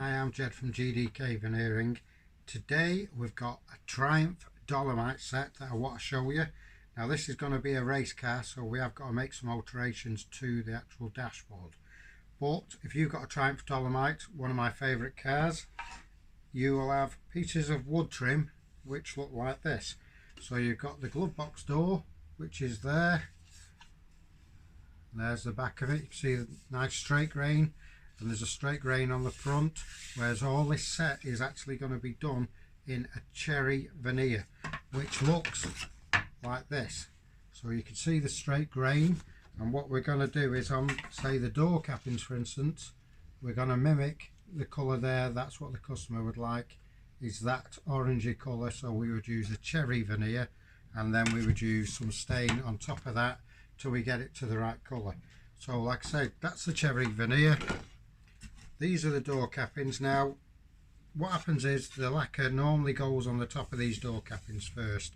Hi, I'm Jed from GDK Veneering. Today we've got a Triumph Dolomite set that I want to show you. Now this is going to be a race car, so we have got to make some alterations to the actual dashboard. But if you've got a Triumph Dolomite, one of my favourite cars, you will have pieces of wood trim which look like this. So you've got the glove box door, which is there. There's the back of it. You can see the nice straight grain, and there's a straight grain on the front, whereas all this set is actually going to be done in a cherry veneer, which looks like this. So you can see the straight grain, and what we're going to do is on, say, the door cappings for instance, we're going to mimic the colour there. That's what the customer would like, is that orangey colour. So we would use a cherry veneer, and then we would use some stain on top of that till we get it to the right colour. So like I said, that's the cherry veneer. These are the door cappings. Now what happens is the lacquer normally goes on the top of these door cappings first.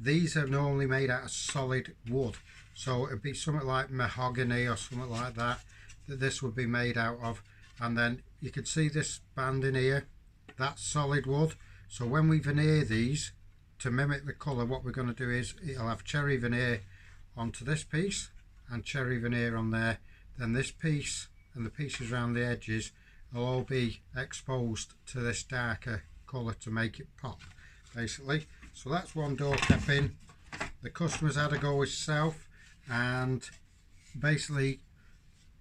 These are normally made out of solid wood, so it'd be something like mahogany or something like that this would be made out of. And then you can see this band in here, that's solid wood. So when we veneer these to mimic the colour, what we're going to do is it'll have cherry veneer onto this piece and cherry veneer on there. Then this piece and the pieces around the edges will all be exposed to this darker colour to make it pop, basically. So that's one door capping. The customer's had a go himself, and basically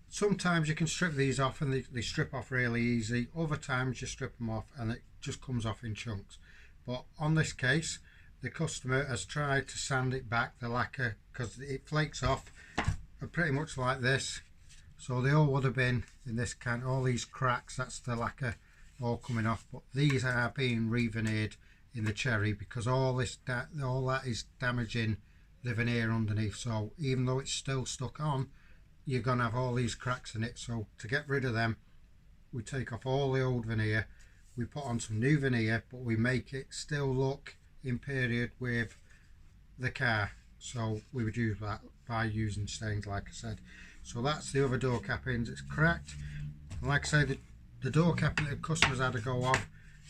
sometimes you can strip these off and they strip off really easy. Other times you strip them off and it just comes off in chunks. But on this case, the customer has tried to sand it back, the lacquer, because it flakes off pretty much like this. So they all would have been in this kind, all these cracks, that's the lacquer all coming off. But these are being re-veneered in the cherry, because all that is damaging the veneer underneath. So even though it's still stuck on, you're going to have all these cracks in it. So to get rid of them, we take off all the old veneer, we put on some new veneer, but we make it still look in period with the car. So we would use that by using stains, like I said. So that's the other door cappings. It's cracked, and like I say, the door capping that the customer's had to go off,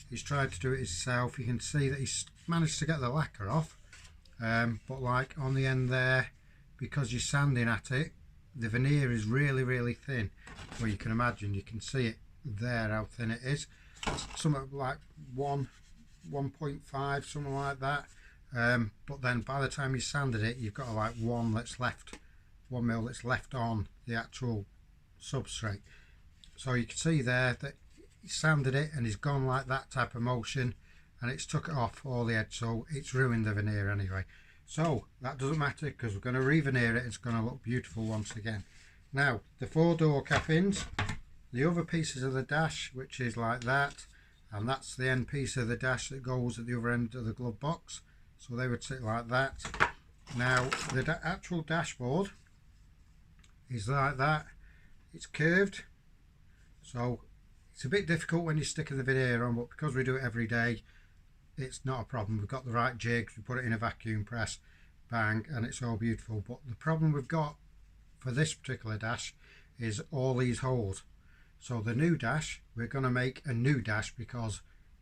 he's tried to do it himself. You can see that he's managed to get the lacquer off, but like on the end there, because you're sanding at it, the veneer is really thin. Well, you can imagine, you can see it there how thin it is. Something like 1.5, something like that. But then by the time you sanded it, you've got like 1 mil that's left on the actual substrate. So you can see there that he sanded it and he's gone like that type of motion, and it's took it off all the edge, so it's ruined the veneer anyway. So that doesn't matter, because we're going to re-veneer it. It's going to look beautiful once again. Now the 4 door cappings, the other pieces of the dash, which is like that, and that's the end piece of the dash that goes at the other end of the glove box, so they would sit like that. Now the actual dashboard is like that. It's curved, so it's a bit difficult when you're sticking the veneer on, but because we do it every day, it's not a problem. We've got the right jigs, we put it in a vacuum press, bang, and it's all beautiful. But the problem we've got for this particular dash is all these holes. So the new dash, we're going to make a new dash, because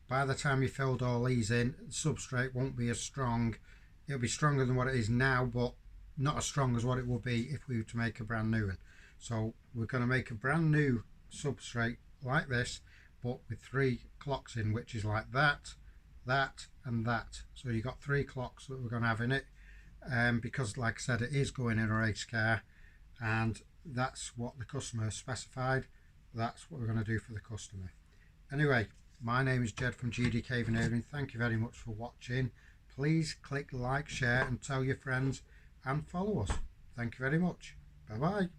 by the time you filled all these in, the substrate won't be as strong. It'll be stronger than what it is now, but not as strong as what it will be if we were to make a brand new one. So we're going to make a brand new substrate like this, but with 3 clocks in, which is like that, that and that. So you've got 3 clocks that we're going to have in it, because like I said, it is going in a race car, and that's what the customer specified. That's what we're going to do for the customer. Anyway, my name is Jed from GDK Veneering. Thank you very much for watching. Please click like, share and tell your friends, and follow us. Thank you very much. Bye bye.